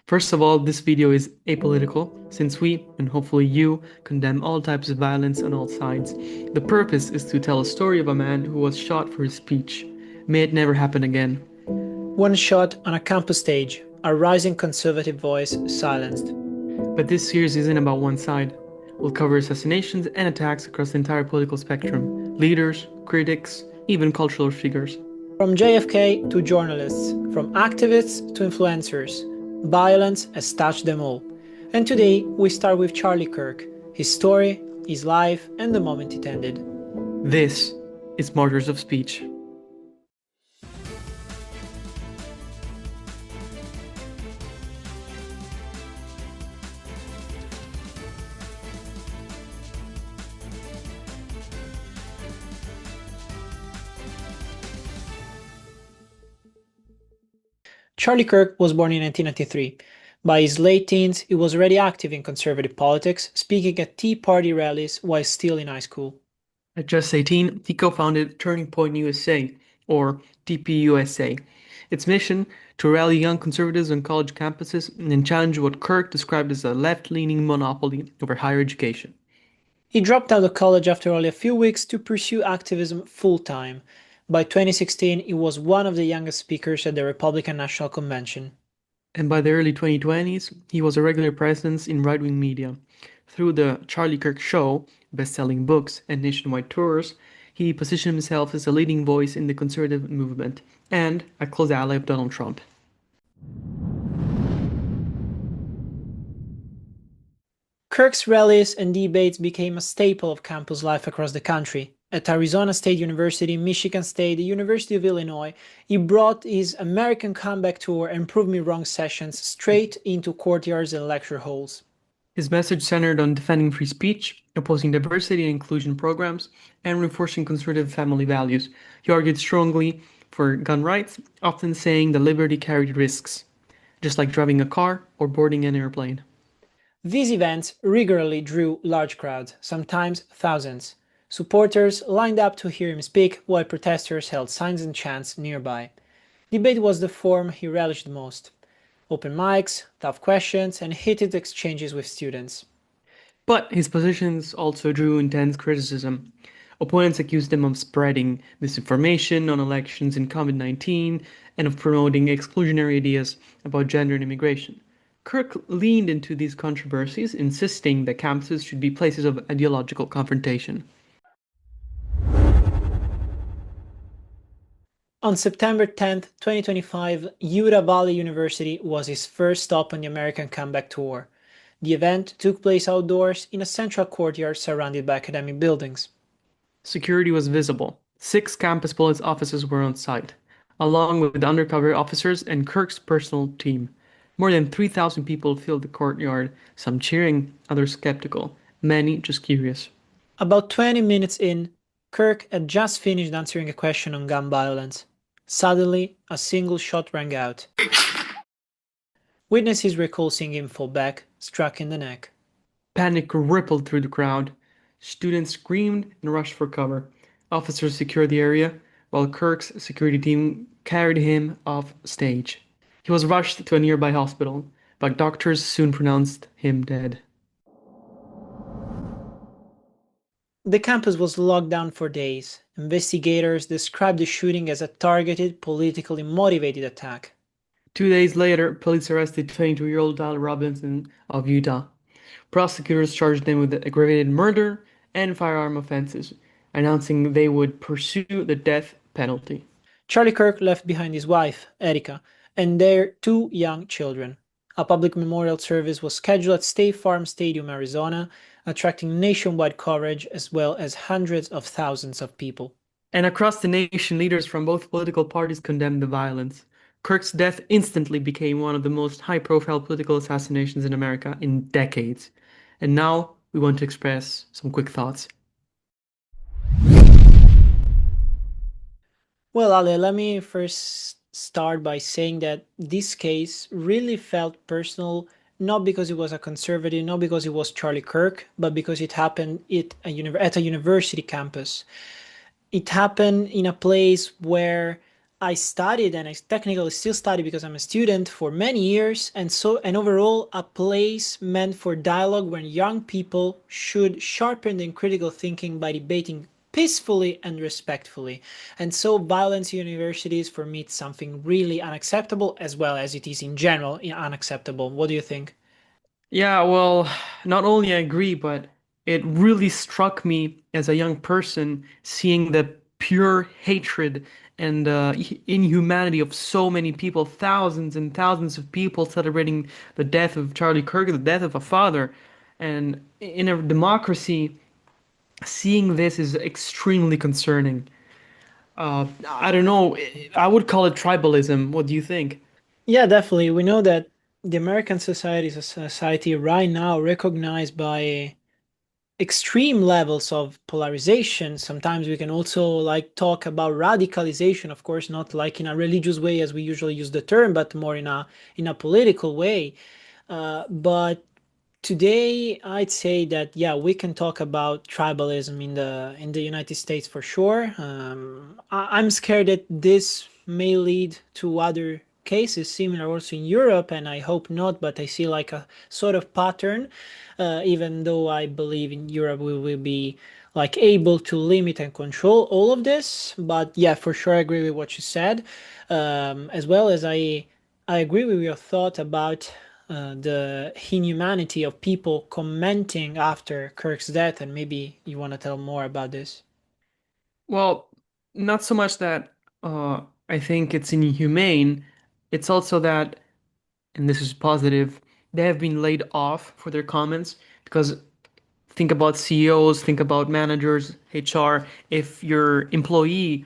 First of all, this video is apolitical, since we, and hopefully you, condemn all types of violence on all sides. The purpose is to tell a story of a man who was shot for his speech. May it never happen again. One shot on a campus stage, a rising conservative voice silenced. But this series isn't about one side. We'll cover assassinations and attacks across the entire political spectrum, leaders, critics, even cultural figures. From JFK to journalists, from activists to influencers, violence has touched them all. And today we start with Charlie Kirk, his story, his life, and the moment it ended. This is Martyrs of Speech. Charlie Kirk was born in 1993. By his late teens, he was already active in conservative politics, speaking at Tea Party rallies while still in high school. At just 18, he co-founded Turning Point USA, or TPUSA. Its mission to rally young conservatives on college campuses and challenge what Kirk described as a left-leaning monopoly over higher education. He dropped out of college after only a few weeks to pursue activism full-time. By 2016, he was one of the youngest speakers at the Republican National Convention. And by the early 2020s, he was a regular presence in right-wing media. Through the Charlie Kirk Show, best-selling books, and nationwide tours, he positioned himself as a leading voice in the conservative movement and a close ally of Donald Trump. Kirk's rallies and debates became a staple of campus life across the country. At Arizona State University, Michigan State, the University of Illinois, he brought his American Comeback Tour and Prove Me Wrong sessions straight into courtyards and lecture halls. His message centered on defending free speech, opposing diversity and inclusion programs, and reinforcing conservative family values. He argued strongly for gun rights, often saying that liberty carried risks, just like driving a car or boarding an airplane. These events regularly drew large crowds, sometimes thousands. Supporters lined up to hear him speak, while protesters held signs and chants nearby. Debate was the form he relished most. Open mics, tough questions, and heated exchanges with students. But his positions also drew intense criticism. Opponents accused him of spreading misinformation on elections and COVID-19 and of promoting exclusionary ideas about gender and immigration. Kirk leaned into these controversies, insisting that campuses should be places of ideological confrontation. On September 10, 2025, Utah Valley University was his first stop on the American Comeback Tour. The event took place outdoors in a central courtyard surrounded by academic buildings. Security was visible. 6 campus police officers were on site, along with undercover officers and Kirk's personal team. More than 3,000 people filled the courtyard, some cheering, others skeptical, many just curious. About 20 minutes in, Kirk had just finished answering a question on gun violence. Suddenly, a single shot rang out. Witnesses recall seeing him fall back, struck in the neck. Panic rippled through the crowd. Students screamed and rushed for cover. Officers secured the area, while Kirk's security team carried him off stage. He was rushed to a nearby hospital, but doctors soon pronounced him dead. The campus was locked down for days. Investigators described the shooting as a targeted, politically motivated attack. 2 days later, police arrested 22-year-old Tyler Robinson of Utah. Prosecutors charged him with aggravated murder and firearm offenses, announcing they would pursue the death penalty. Charlie Kirk left behind his wife, Erica, and their 2 young children. A public memorial service was scheduled at State Farm Stadium, Arizona, attracting nationwide coverage as well as hundreds of thousands of people. And across the nation, leaders from both political parties condemned the violence. Kirk's death instantly became one of the most high-profile political assassinations in America in decades. And now we want to express some quick thoughts. Well, Ale, let me first start by saying that this case really felt personal, not because it was a conservative, not because it was Charlie Kirk, but because it happened at a university campus. It happened in a place where I studied, and I technically still study because I'm a student, for many years, and overall a place meant for dialogue where young people should sharpen their critical thinking by debating peacefully and respectfully. And so violence in universities for me is something really unacceptable, as well as it is in general unacceptable. What do you think? Yeah, well, not only I agree, but it really struck me as a young person seeing the pure hatred and inhumanity of so many people, thousands and thousands of people celebrating the death of Charlie Kirk, the death of a father. And in a democracy, seeing this is extremely concerning. I don't know, I would call it tribalism. What do you think? Yeah, definitely. We know that the American society is a society right now recognized by extreme levels of polarization. Sometimes we can also like talk about radicalization, of course, not like in a religious way as we usually use the term, but more in a political way. But today I'd say that yeah, we can talk about tribalism in the United States for sure. I'm scared that this may lead to other cases similar also in Europe, and I hope not, but I see like a sort of pattern, even though I believe in Europe we will be like able to limit and control all of this. But yeah, for sure I agree with what you said, as well as I agree with your thought about the inhumanity of people commenting after Kirk's death, and maybe you want to tell more about this. Well, not so much that uh, I think it's inhumane. It's also that, and this is positive, they have been laid off for their comments because think about CEOs, think about managers, HR. If your employee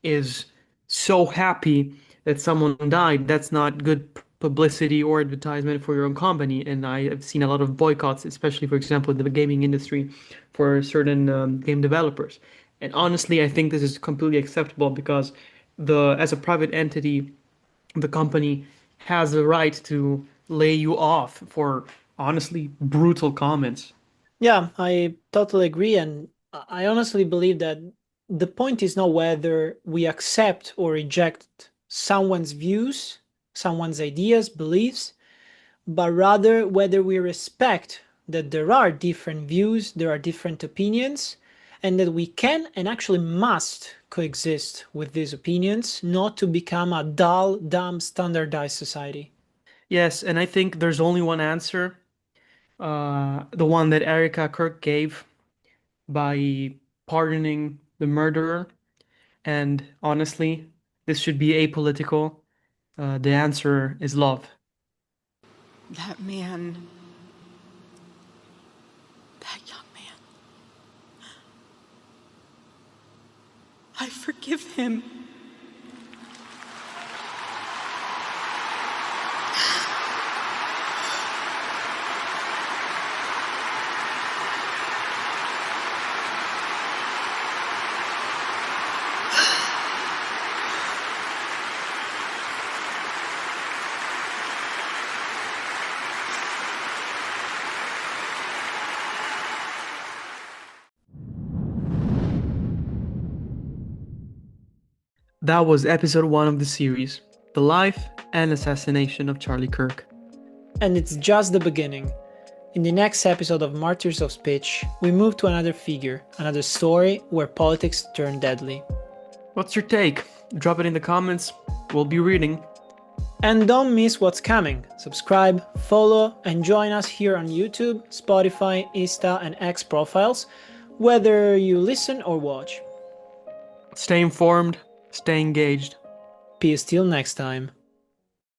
is so happy that someone died, that's not good publicity or advertisement for your own company. And I have seen a lot of boycotts, especially, for example, in the gaming industry for certain game developers. And honestly, I think this is completely acceptable because as a private entity, the company has the right to lay you off for honestly brutal comments. Yeah, I totally agree. And I honestly believe that the point is not whether we accept or reject someone's views, someone's ideas, beliefs, but rather whether we respect that there are different views, there are different opinions, and that we can and actually must coexist with these opinions, not to become a dull, dumb, standardized society. Yes, and I think there's only one answer, the one that Erica Kirk gave by pardoning the murderer. And honestly, this should be apolitical. The answer is love. That man, that young man, I forgive him. That was episode 1 of the series, The Life and Assassination of Charlie Kirk. And it's just the beginning. In the next episode of Martyrs of Speech, we move to another figure, another story where politics turn deadly. What's your take? Drop it in the comments. We'll be reading. And don't miss what's coming. Subscribe, follow, and join us here on YouTube, Spotify, Insta, and X profiles, whether you listen or watch. Stay informed, stay engaged. Peace till next time.